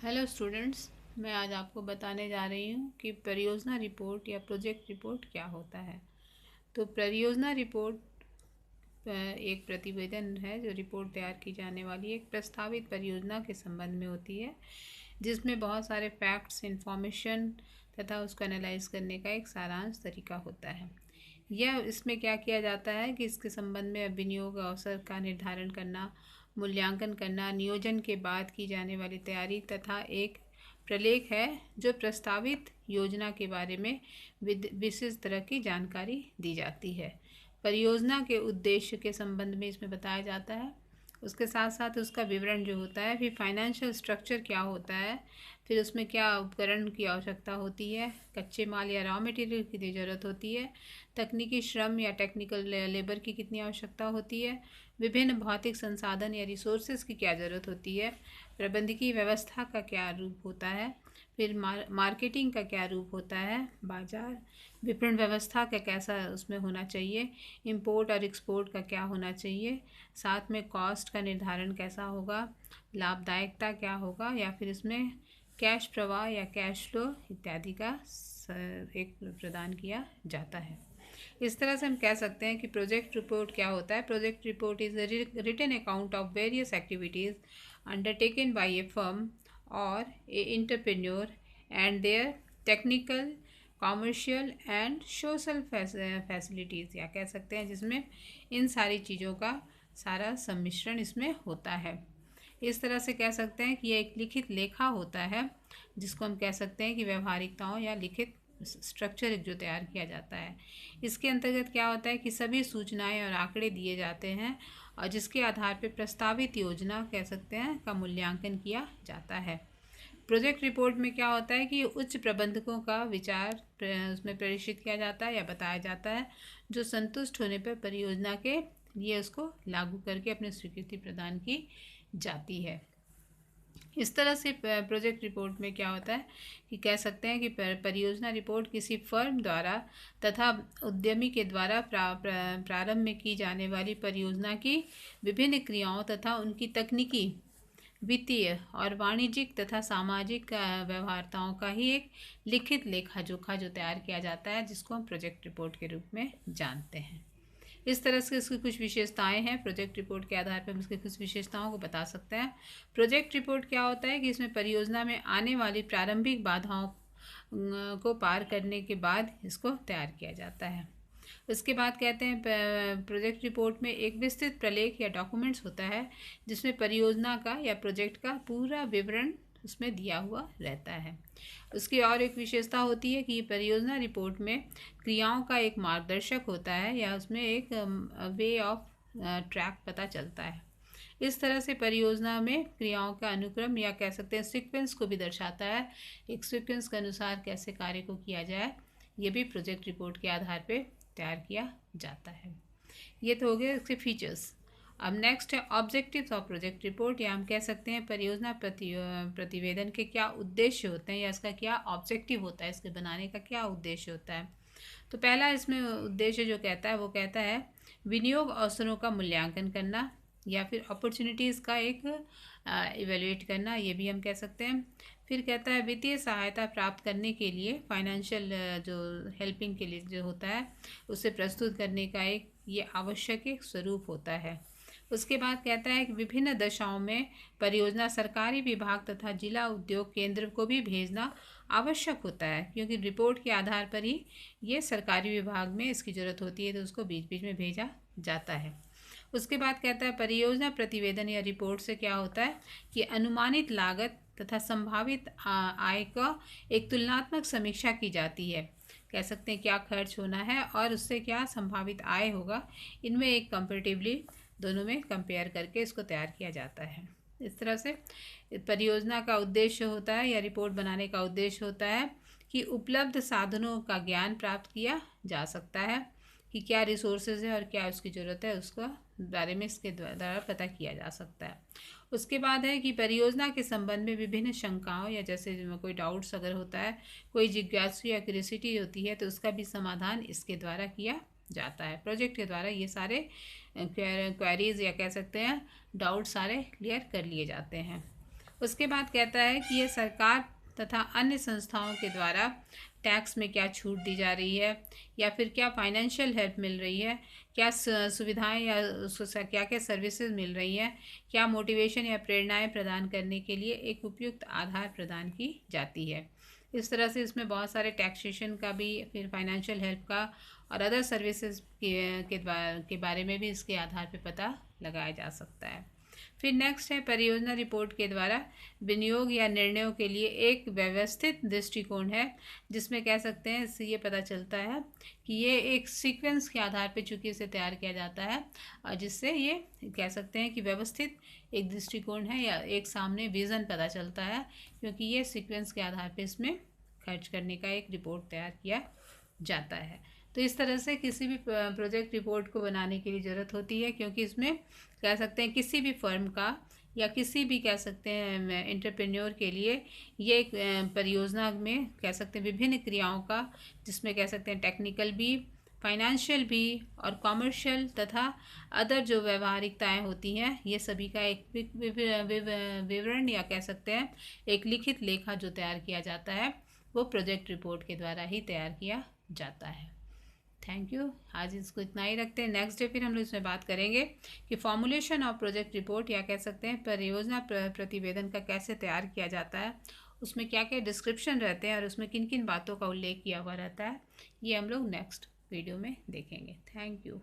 Hello students, मैं आज आपको बताने जा रही हूँ कि परियोजना रिपोर्ट या प्रोजेक्ट रिपोर्ट क्या होता है। तो परियोजना रिपोर्ट एक प्रतिवेदन है जो रिपोर्ट तैयार की जाने वाली एक प्रस्तावित परियोजना के संबंध में होती है, जिसमें बहुत सारे फैक्ट्स, इंफॉर्मेशन तथा उसको एनालाइज करने का एक सारांश तरीका होता है। यह इसमें क्या किया जाता है कि इसके संबंध में विनियोग अवसर का निर्धारण करना, मूल्यांकन करना, नियोजन के बाद की जाने वाली तैयारी तथा एक प्रलेख है जो प्रस्तावित योजना के बारे में विशेष तरह की जानकारी दी जाती है। परियोजना के उद्देश्य के संबंध में इसमें बताया जाता है। उसके साथ साथ उसका विवरण जो होता है, फिर फाइनेंशियल स्ट्रक्चर क्या होता है, फिर उसमें क्या उपकरण की आवश्यकता होती है, कच्चे माल या रॉ मटेरियल की कितनी ज़रूरत होती है, तकनीकी श्रम या टेक्निकल लेबर की कितनी आवश्यकता होती है, विभिन्न भौतिक संसाधन या रिसोर्सेज की क्या ज़रूरत होती है, प्रबंधकीय व्यवस्था का क्या रूप होता है, फिर मार्केटिंग का क्या रूप होता है, बाजार विपणन व्यवस्था का कैसा उसमें होना चाहिए, इंपोर्ट और एक्सपोर्ट का क्या होना चाहिए, साथ में कॉस्ट का निर्धारण कैसा होगा, लाभदायकता क्या होगा, या फिर इसमें कैश प्रवाह या कैश फ्लो इत्यादि का एक प्रदान किया जाता है। इस तरह से हम कह सकते हैं कि प्रोजेक्ट रिपोर्ट क्या होता है। Project report is written account of various activities undertaken by a firm और a entrepreneur and their technical, commercial and social facilities, या कह सकते हैं जिसमें इन सारी चीज़ों का सारा सम्मिश्रण इसमें होता है। इस तरह से कह सकते हैं कि यह एक लिखित लेखा होता है, जिसको हम कह सकते हैं कि व्यवहारिकताओं या लिखित स्ट्रक्चर जो तैयार किया जाता है। इसके अंतर्गत क्या होता है कि सभी सूचनाएं और आंकड़े दिए जाते हैं और जिसके आधार पर प्रस्तावित योजना कह सकते हैं का मूल्यांकन किया जाता है। प्रोजेक्ट रिपोर्ट में क्या होता है कि उच्च प्रबंधकों का विचार उसमें प्रदर्शित किया जाता है या बताया जाता है, जो संतुष्ट होने पर परियोजना के लिए उसको लागू करके अपनी स्वीकृति प्रदान की जाती है। इस तरह से प्रोजेक्ट रिपोर्ट में क्या होता है कि कह सकते हैं कि परियोजना रिपोर्ट किसी फर्म द्वारा तथा उद्यमी के द्वारा प्रारंभ में की जाने वाली परियोजना की विभिन्न क्रियाओं तथा उनकी तकनीकी, वित्तीय और वाणिज्यिक तथा सामाजिक व्यवहारताओं का ही एक लिखित लेखा जोखा जो तैयार किया जाता है, जिसको हम प्रोजेक्ट रिपोर्ट के रूप में जानते हैं। इस तरह से इसकी कुछ विशेषताएं हैं। प्रोजेक्ट रिपोर्ट के आधार पर हम इसकी कुछ विशेषताओं को बता सकते हैं। प्रोजेक्ट रिपोर्ट क्या होता है कि इसमें परियोजना में आने वाली प्रारंभिक बाधाओं को पार करने के बाद इसको तैयार किया जाता है। उसके बाद कहते हैं प्रोजेक्ट रिपोर्ट में एक विस्तृत प्रलेख या डॉक्यूमेंट्स होता है, जिसमें परियोजना का या प्रोजेक्ट का पूरा विवरण उसमें दिया हुआ रहता है। उसकी और एक विशेषता होती है कि परियोजना रिपोर्ट में क्रियाओं का एक मार्गदर्शक होता है या उसमें एक वे ऑफ ट्रैक पता चलता है। इस तरह से परियोजना में क्रियाओं का अनुक्रम या कह सकते हैं सीक्वेंस को भी दर्शाता है। एक सीक्वेंस के अनुसार कैसे कार्य को किया जाए, ये भी प्रोजेक्ट रिपोर्ट के आधार पर तैयार किया जाता है। ये तो हो गए इसके फीचर्स। अब नेक्स्ट है ऑब्जेक्टिव्स ऑफ प्रोजेक्ट रिपोर्ट, या हम कह सकते हैं परियोजना प्रतिवेदन के क्या उद्देश्य होते हैं या इसका क्या ऑब्जेक्टिव होता है, इसके बनाने का क्या उद्देश्य होता है। तो पहला इसमें उद्देश्य जो कहता है वो कहता है विनियोग अवसरों का मूल्यांकन करना या फिर अपॉर्चुनिटीज़ का एक इवेल्युएट करना, ये भी हम कह सकते हैं। फिर कहता है वित्तीय सहायता प्राप्त करने के लिए, फाइनेंशियल जो हेल्पिंग के लिए जो होता है उसे प्रस्तुत करने का एक ये आवश्यक एक स्वरूप होता है। उसके बाद कहता है कि विभिन्न दशाओं में परियोजना सरकारी विभाग तथा जिला उद्योग केंद्र को भी भेजना आवश्यक होता है, क्योंकि रिपोर्ट के आधार पर ही ये सरकारी विभाग में इसकी ज़रूरत होती है, तो उसको बीच बीच में भेजा जाता है। उसके बाद कहता है परियोजना प्रतिवेदन या रिपोर्ट से क्या होता है कि अनुमानित लागत तथा संभावित आय का एक तुलनात्मक समीक्षा की जाती है। कह सकते हैं क्या खर्च होना है और उससे क्या संभावित आय होगा, इनमें एक कंपेरेटिवली दोनों में कंपेयर करके इसको तैयार किया जाता है। इस तरह से परियोजना का उद्देश्य होता है या रिपोर्ट बनाने का उद्देश्य होता है कि उपलब्ध साधनों का ज्ञान प्राप्त किया जा सकता है कि क्या रिसोर्सेज है और क्या उसकी ज़रूरत है, उसका बारे में इसके द्वारा पता किया जा सकता है। उसके बाद है कि परियोजना के संबंध में विभिन्न शंकाओं या जैसे कोई डाउट्स अगर होता है, कोई जिज्ञासु या क्यूरियोसिटी होती है, तो उसका भी समाधान इसके द्वारा किया जाता है। प्रोजेक्ट के द्वारा ये सारे क्वेरीज या कह सकते हैं डाउट सारे क्लियर कर लिए जाते हैं। उसके बाद कहता है कि ये सरकार तथा अन्य संस्थाओं के द्वारा टैक्स में क्या छूट दी जा रही है, या फिर क्या फाइनेंशियल हेल्प मिल रही है, क्या सुविधाएं या क्या क्या सर्विसेज मिल रही हैं, क्या मोटिवेशन या प्रेरणाएं प्रदान करने के लिए एक उपयुक्त आधार प्रदान की जाती है। इस तरह से इसमें बहुत सारे टैक्सेशन का भी, फिर फाइनेंशियल हेल्प का और अदर सर्विसेज के बारे में भी इसके आधार पर पता लगाया जा सकता है। फिर नेक्स्ट है, परियोजना रिपोर्ट के द्वारा विनियोग या निर्णयों के लिए एक व्यवस्थित दृष्टिकोण है, जिसमें कह सकते हैं इससे ये पता चलता है कि ये एक सीक्वेंस के आधार पर चूंकि इसे तैयार किया जाता है, और जिससे ये कह सकते हैं कि व्यवस्थित एक दृष्टिकोण है या एक सामने विज़न पता चलता है, क्योंकि ये सीक्वेंस के आधार पर इसमें खर्च करने का एक रिपोर्ट तैयार किया जाता है। तो इस तरह से किसी भी प्रोजेक्ट रिपोर्ट को बनाने की ज़रूरत होती है, क्योंकि इसमें कह सकते हैं किसी भी फर्म का या किसी भी कह सकते हैं एंटरप्रेन्योर के लिए ये एक परियोजना में कह सकते हैं विभिन्न क्रियाओं का, जिसमें कह सकते हैं टेक्निकल भी, फाइनेंशियल भी और कॉमर्शियल तथा अदर जो व्यवहारिकताएं होती हैं, ये सभी का एक विवरण या कह सकते हैं एक लिखित लेखा जो तैयार किया जाता है, वो प्रोजेक्ट रिपोर्ट के द्वारा ही तैयार किया जाता है। Thank you. आज इसको इतना ही रखते हैं। नेक्स्ट डे फिर हम लोग इसमें बात करेंगे कि फॉर्मुलेशन ऑफ प्रोजेक्ट रिपोर्ट या कह सकते हैं परियोजना प्रतिवेदन का कैसे तैयार किया जाता है, उसमें क्या क्या डिस्क्रिप्शन रहते हैं और उसमें किन किन बातों का उल्लेख किया हुआ रहता है, ये हम लोग नेक्स्ट वीडियो में देखेंगे। Thank you.